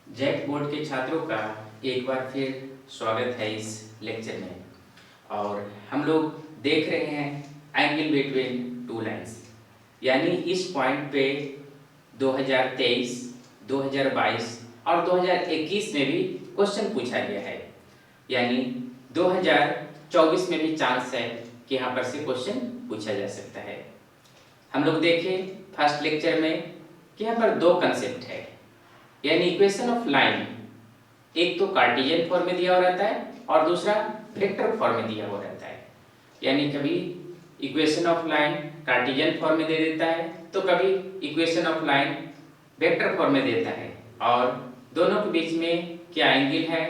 JAC board के छात्रों का एक बार फिर स्वागत है इस लेक्चर में। और हम लोग देख रहे हैं एंगल बिटवीन टू लाइंस, यानी इस पॉइंट पे 2023, 2022 और 2021 में भी क्वेश्चन पूछा गया है, यानी 2024 में भी चांस है कि यहाँ पर से क्वेश्चन पूछा जा सकता है। हम लोग देखें फर्स्ट लेक्चर में कि यहाँ पर दो कंसेप्ट है, यानी इक्वेशन ऑफ लाइन एक तो कार्टेशियन फॉर्म में दिया हुआ रहता है और दूसरा वेक्टर फॉर्म में दिया हुआ रहता है। यानी कभी equation of line Cartesian form में दे देता है तो कभी equation of line vector form में देता है, और दोनों के बीच में क्या एंगल है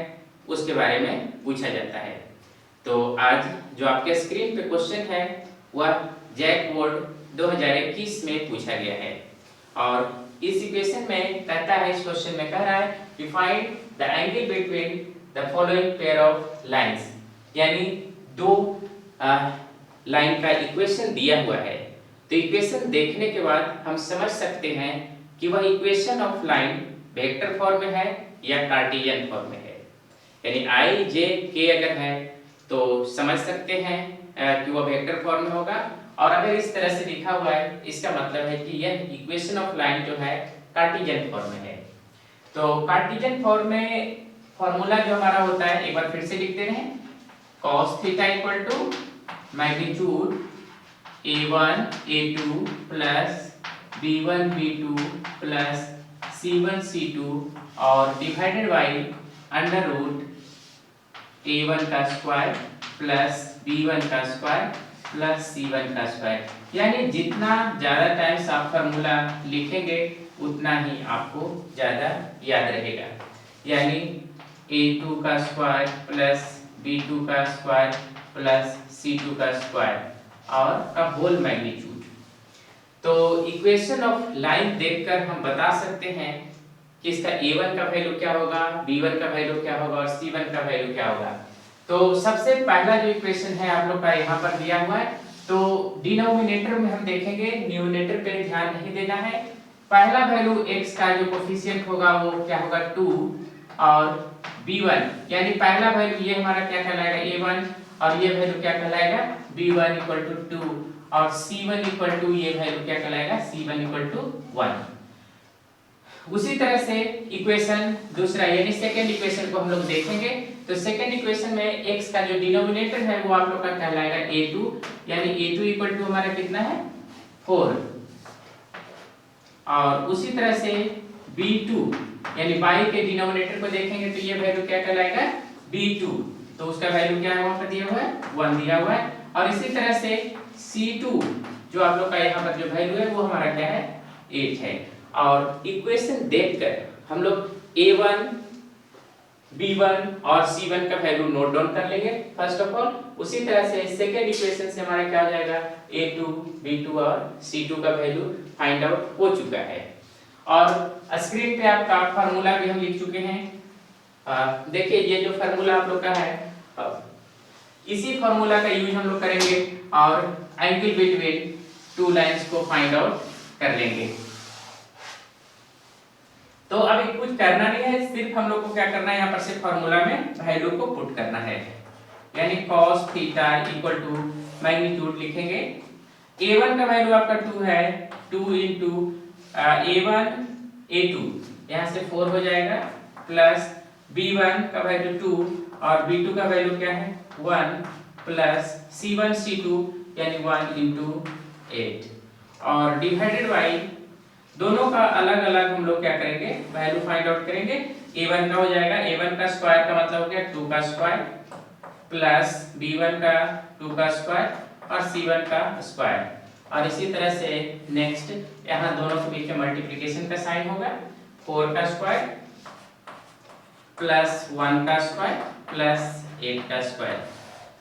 उसके बारे में पूछा जाता है। तो आज जो आपके स्क्रीन पे क्वेश्चन है वह जैक बोर्ड 2021 में पूछा गया है, और इस इक्वेशन में कहता है, इस क्वेश्चन में कह रहा है कि find the angle between the following pair of lines, यानी दो लाइन का इक्वेशन दिया हुआ है। तो इक्वेशन देखने के बाद हम समझ सकते हैं कि वह equation of line vector form में है या कार्टेशियन फॉर्म में है। यानी आई जे के अगर है तो समझ सकते हैं कि वह वेक्टर फॉर्म में होगा, और अगर इस तरह से लिखा हुआ है इसका मतलब है कि यह इक्वेशन ऑफ लाइन जो है कार्टेशियन फॉर्म में है। तो कार्टेशियन फॉर्म में फॉर्मूला जो हमारा होता है एक बार फिर से लिखते हैं, cos theta equal to magnitude a1 a2 plus b1 b2 plus c1 c2 और divided by under root a1 का स्क्वायर प्लस b1 का स्क्वायर प्लस c1 का स्क्वायर। यानी जितना ज़्यादा टाइम्स आप फार्मूला लिखेंगे उतना ही आपको ज़्यादा याद रहेगा। यानी a2 का स्क्वायर प्लस b2 का स्क्वायर प्लस c2 का स्क्वायर और का होल मैग्नीट्यूड। तो इक्वेशन ऑफ लाइन देखकर हम बता सकते हैं कि इसका a1 का वैल्यू क्या होगा, b1 का वैल्यू क्या होगा और c1 का वैल्यू क्या होगा। तो सबसे पहला जो इक्वेशन है आप लोग का यहाँ पर दिया हुआ है, तो डिनोमिनेटर में हम देखेंगे, न्यूमरेटर पे ध्यान नहीं देना है। पहला वैल्यू x का जो कोफिशिएंट होगा वो क्या होगा 2, और b1 यानी पहला वैल्यू ये हमारा क्या कहलाएगा a1, और ये वैल्यू क्या कहलाएगा b1 इक्वल टू 2, और c1 इक्वल टू ये वैल्यू क्या कहलाएगा c1 इक्वल टू 1। उसी तरह से इक्वेशन दूसरा यानी सेकेंड इक्वेशन को हम लोग देखेंगे। तो सेकेंड इक्वेशन में x का जो डिनोमिनेटर है वो आप लोग का कहलाएगा a2, यानी a2 इक्वल टू हमारा कितना है 4, और उसी तरह से b2 यानी y के डिनोमिनेटर को देखेंगे तो ये वैल्यू क्या कहलाएगा b2, तो उसका वैल्यू क्या है वहां पर दिया हुआ है 1 दिया हुआ है। और इसी तरह से c2 जो आप लोग का यहाँ पर जो वैल्यू है वो हमारा क्या है 8 है। और इक्वेशन देखकर हम लोग a1, b1 और c1 का वैल्यू नोट डाउन कर लेंगे फर्स्ट ऑफ ऑल। उसी तरह से सेकेंड इक्वेशन से हमारा क्या हो जाएगा a2, b2 और c2 का वैल्यू फाइंड आउट हो चुका है। और स्क्रीन पे आपका फार्मूला भी हम लिख चुके हैं। देखिए ये जो फार्मूला आप लोग का है, इसी फार्मूला का यूज हम लोग करेंगे और एंगल बिटवीन टू लाइंस को फाइंड आउट कर लेंगे। तो अभी कुछ करना नहीं है, सिर्फ हम लोग को क्या करना है यहाँ पर से फार्मूला में वैल्यू को पुट करना है। यानी cos theta equal to magnitude लिखेंगे, a1 का वैल्यू आपका 2 है, 2 इंटू a1 a2 यहाँ से 4 हो जाएगा, प्लस b1 का वैल्यू 2 और b2 का वैल्यू क्या है 1, प्लस c1 c2 यानी 1 इंटू 8, और डिवाइडेड बाई दोनों का अलग अलग हम लोग क्या करेंगे वैल्यू फाइंड आउट करेंगे। a1 का हो जाएगा, a1 का स्क्वायर का मतलब हो गया 2 का स्क्वायर, प्लस b1 का 2 का स्क्वायर और c1 का स्क्वायर, और इसी तरह से नेक्स्ट यहाँ दोनों के बीच में मल्टीप्लिकेशन का साइन होगा, 4 का स्क्वायर प्लस 1 का स्क्वायर प्लस 8 का स्क्वायर।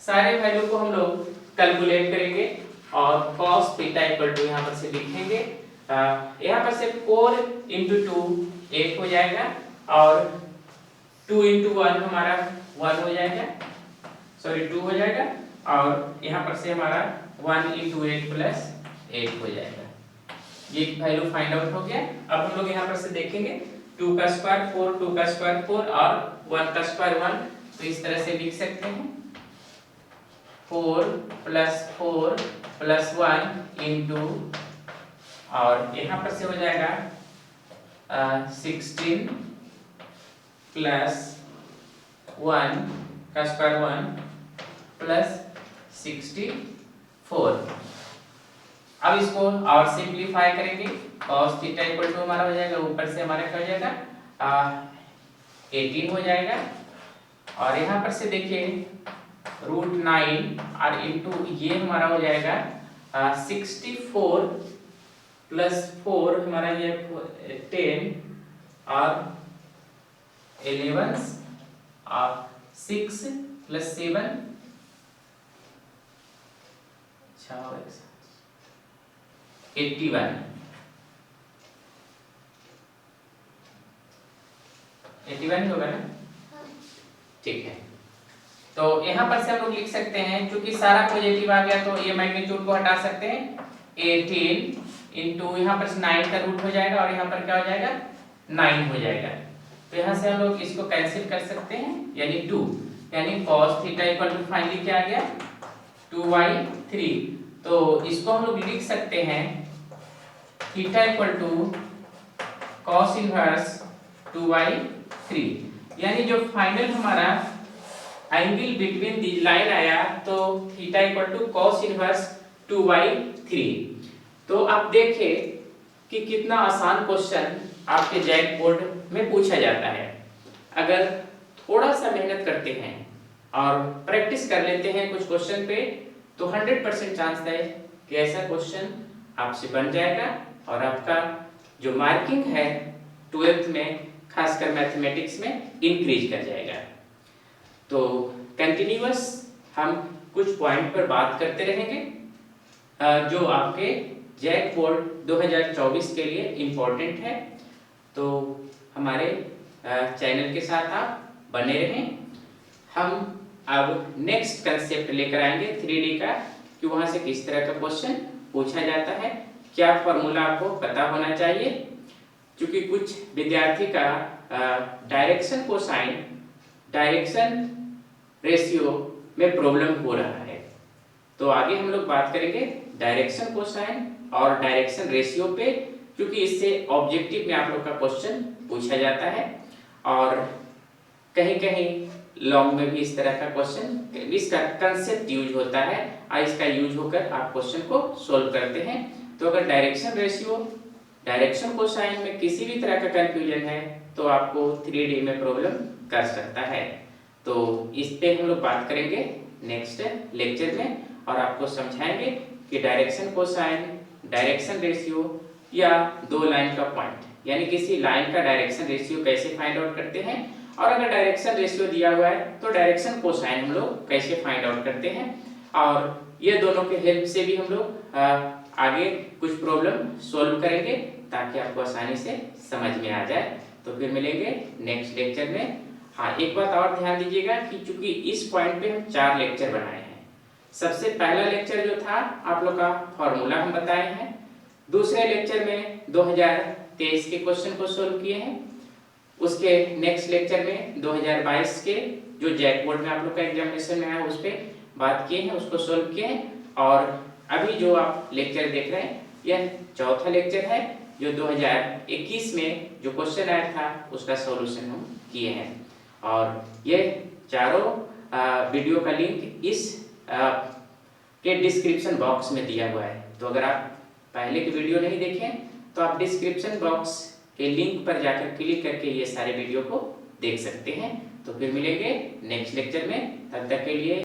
सारे वैल्यू को हम लोग कैलकुलेट करेंगे और cos थीटा इक्वल टू यहाँ पर से लिखेंगे, यहाँ पर से 4 इंटू 2 8 हो जाएगा, और 2 इंटू 1 हमारा 1 हो जाएगा, सॉरी 2 हो जाएगा, और यहाँ पर से हमारा 1 इंटू 8 प्लस 8 हो जाएगा। ये वैल्यू फाइंड आउट हो गया। अब हम लोग यहाँ पर से देखेंगे 2 का स्क्वायर 4, 2 का स्क्वायर 4 और 1 का स्क्वायर 1। तो इस तरह से लिख सकते हैं 4 + 1 इंटू, और यहाँ पर से हो जाएगा 16 + 1 का स्क्वायर 1 + 64। अब इसको और सिंप्लीफाई करेंगे। cos थीटा इक्वल टू हमारा हो जाएगा, ऊपर से हमारा क्या हो जाएगा 18 हो जाएगा, और यहाँ पर से देखिए √9 और इंटू ये हमारा हो जाएगा 64 + 4 हमारा ये 10 और 11 और 6 + 7 81 ही होगा ना? ठीक है। तो यहाँ पर से हम लोग लिख सकते हैं, क्योंकि सारा पॉजिटिव आ गया तो ये मैग्नीट्यूड को हटा सकते हैं। 18 इंटू यहाँ पर 9 का रूट हो जाएगा और यहाँ पर क्या हो जाएगा 9 हो जाएगा। तो यहाँ से हम लोग इसको कैंसिल कर सकते हैं, यानी 2, यानी cos theta equal to finally क्या आ गया 2/3। तो इसको हम लोग लिख सकते हैं theta equal to cos inverse 2/3, यानी जो फाइनल हमारा एंगल बिटवीन दी लाइन आया तो theta equal to cos inverse 2/3। तो आप देखें कि कितना आसान क्वेश्चन आपके जैक बोर्ड में पूछा जाता है। अगर थोड़ा सा मेहनत करते हैं और प्रैक्टिस कर लेते हैं कुछ क्वेश्चन पे, तो 100% चांस है कि ऐसा क्वेश्चन आपसे बन जाएगा और आपका जो मार्किंग है 12th में खासकर मैथमेटिक्स में इंक्रीज कर जाएगा। तो कंटिन्यूअस हम कुछ पॉइंट पर बात करते रहेंगे जो आपके जैक बोर्ड 2024 के लिए इम्पोर्टेंट है। तो हमारे चैनल के साथ आप बने रहें। हम अब नेक्स्ट कंसेप्ट लेकर आएंगे 3D का, कि वहाँ से किस तरह का क्वेश्चन पूछा जाता है, क्या फॉर्मूला आपको पता होना चाहिए, क्योंकि कुछ विद्यार्थी का डायरेक्शन कोसाइन डायरेक्शन रेशियो में प्रॉब्लम हो रहा है। तो आगे हम लोग बात करेंगे डायरेक्शन कोसाइन और डायरेक्शन रेशियो पे, क्योंकि इससे ऑब्जेक्टिव में आप लोग का क्वेश्चन पूछा जाता है और कहीं कहीं लॉन्ग में भी इस तरह का क्वेश्चन, इसका कंसेप्ट यूज होता है और इसका यूज होकर आप क्वेश्चन को सोल्व करते हैं। तो अगर डायरेक्शन रेशियो डायरेक्शन कोसाइन में किसी भी तरह का कंफ्यूजन है तो आपको 3D में प्रॉब्लम कर सकता है। तो इस पे हम लोग बात करेंगे नेक्स्ट लेक्चर में और आपको समझाएंगे कि डायरेक्शन कोसाइन डायरेक्शन रेशियो या दो लाइन का पॉइंट, यानी किसी लाइन का डायरेक्शन रेशियो कैसे फाइंड आउट करते हैं, और अगर डायरेक्शन रेशियो दिया हुआ है तो डायरेक्शन कोसाइन हम लोग कैसे फाइंड आउट करते हैं। और ये दोनों के हेल्प से भी हम लोग आगे कुछ प्रॉब्लम सॉल्व करेंगे ताकि आपको आसानी से समझ में आ जाए। तो फिर मिलेंगे नेक्स्ट लेक्चर में। हाँ, एक बात और ध्यान दीजिएगा कि चूंकि इस पॉइंट पे हम 4 लेक्चर बनाए हैं। सबसे पहला लेक्चर जो था आप लोग का फॉर्मूला हम बताए हैं, दूसरे लेक्चर में 2023 के क्वेश्चन को सोल्व किए हैं, उसके नेक्स्ट लेक्चर में 2022 के जो जैक बोर्ड में आप लोग का एग्जामिनेशन में आया उस पर बात किए हैं, उसको सोल्व किए हैं। और अभी जो आप लेक्चर देख रहे हैं यह चौथा लेक्चर है जो 2021 में जो क्वेश्चन आया था उसका सॉल्यूशन हम किए हैं। और ये चारों वीडियो का लिंक इस के डिस्क्रिप्शन बॉक्स में दिया हुआ है। तो अगर आप पहले की वीडियो नहीं देखें तो आप डिस्क्रिप्शन बॉक्स के लिंक पर जाकर क्लिक करके ये सारे वीडियो को देख सकते हैं। तो फिर मिलेंगे नेक्स्ट लेक्चर में, तब तक के लिए